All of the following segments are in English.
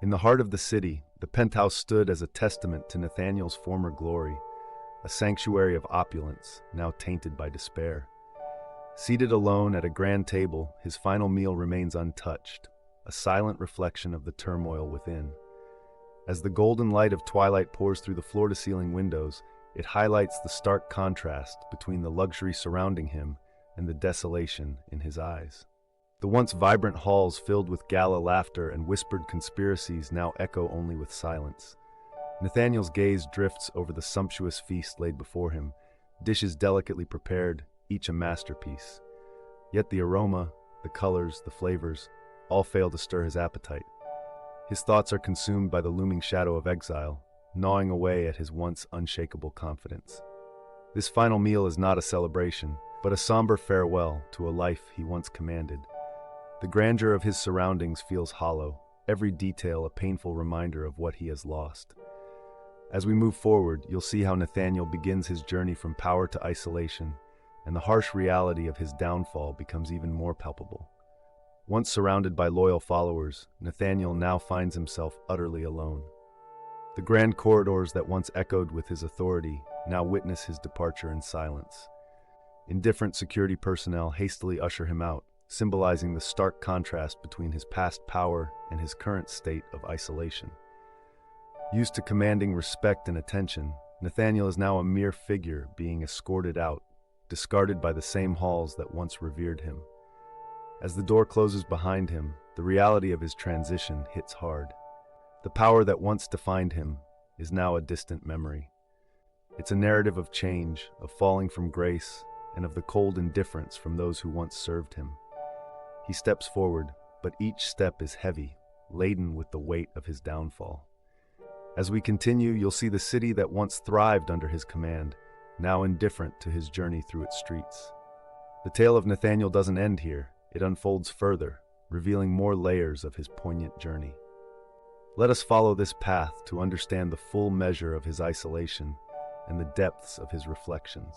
In the heart of the city, the penthouse stood as a testament to Nathaniel's former glory, a sanctuary of opulence, now tainted by despair. Seated alone at a grand table, his final meal remains untouched, a silent reflection of the turmoil within. As the golden light of twilight pours through the floor-to-ceiling windows, it highlights the stark contrast between the luxury surrounding him and the desolation in his eyes. The once vibrant halls filled with gala laughter and whispered conspiracies now echo only with silence. Nathaniel's gaze drifts over the sumptuous feast laid before him, dishes delicately prepared, each a masterpiece. Yet the aroma, the colors, the flavors, all fail to stir his appetite. His thoughts are consumed by the looming shadow of exile, gnawing away at his once unshakable confidence. This final meal is not a celebration, but a somber farewell to a life he once commanded. The grandeur of his surroundings feels hollow, every detail a painful reminder of what he has lost. As we move forward, you'll see how Nathaniel begins his journey from power to isolation, and the harsh reality of his downfall becomes even more palpable. Once surrounded by loyal followers, Nathaniel now finds himself utterly alone. The grand corridors that once echoed with his authority now witness his departure in silence. Indifferent security personnel hastily usher him out, symbolizing the stark contrast between his past power and his current state of isolation. Used to commanding respect and attention, Nathaniel is now a mere figure being escorted out, discarded by the same halls that once revered him. As the door closes behind him, the reality of his transition hits hard. The power that once defined him is now a distant memory. It's a narrative of change, of falling from grace, and of the cold indifference from those who once served him. He steps forward, but each step is heavy, laden with the weight of his downfall. As we continue, you'll see the city that once thrived under his command, now indifferent to his journey through its streets. The tale of Nathaniel doesn't end here. It unfolds further, revealing more layers of his poignant journey. Let us follow this path to understand the full measure of his isolation and the depths of his reflections.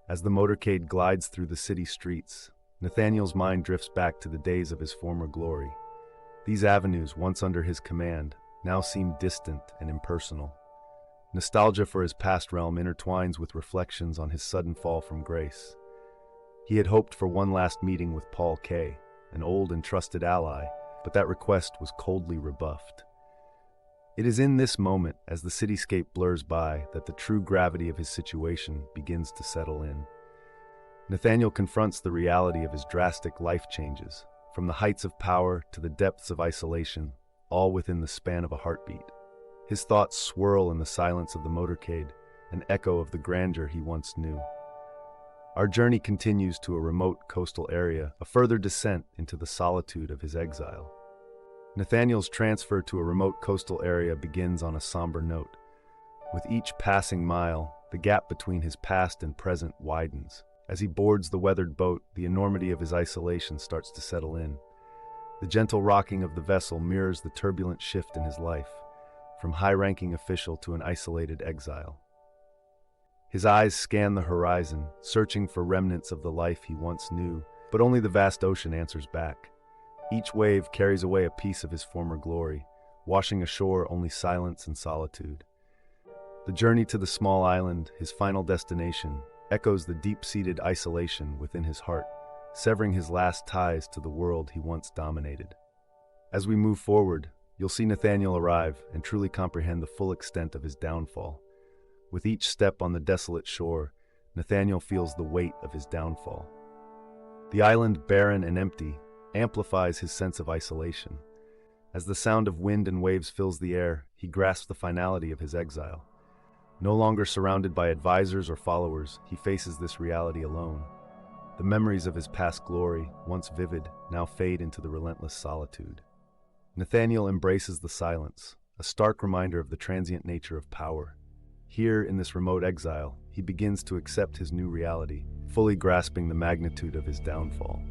As the motorcade glides through the city streets, Nathaniel's mind drifts back to the days of his former glory. These avenues, once under his command, now seem distant and impersonal. Nostalgia for his past realm intertwines with reflections on his sudden fall from grace. He had hoped for one last meeting with Paul K., an old and trusted ally, but that request was coldly rebuffed. It is in this moment, as the cityscape blurs by, that the true gravity of his situation begins to settle in. Nathaniel confronts the reality of his drastic life changes, from the heights of power to the depths of isolation, all within the span of a heartbeat. His thoughts swirl in the silence of the motorcade, an echo of the grandeur he once knew. Our journey continues to a remote coastal area, a further descent into the solitude of his exile. Nathaniel's transfer to a remote coastal area begins on a somber note. With each passing mile, the gap between his past and present widens. As he boards the weathered boat, the enormity of his isolation starts to settle in. The gentle rocking of the vessel mirrors the turbulent shift in his life, from high-ranking official to an isolated exile. His eyes scan the horizon, searching for remnants of the life he once knew, but only the vast ocean answers back. Each wave carries away a piece of his former glory, washing ashore only silence and solitude. The journey to the small island, his final destination, echoes the deep-seated isolation within his heart, severing his last ties to the world he once dominated. As we move forward, you'll see Nathaniel arrive and truly comprehend the full extent of his downfall. With each step on the desolate shore, Nathaniel feels the weight of his downfall. The island, barren and empty, amplifies his sense of isolation. As the sound of wind and waves fills the air, he grasps the finality of his exile. No longer surrounded by advisors or followers, he faces this reality alone. The memories of his past glory, once vivid, now fade into the relentless solitude. Nathaniel embraces the silence, a stark reminder of the transient nature of power. Here, in this remote exile, he begins to accept his new reality, fully grasping the magnitude of his downfall.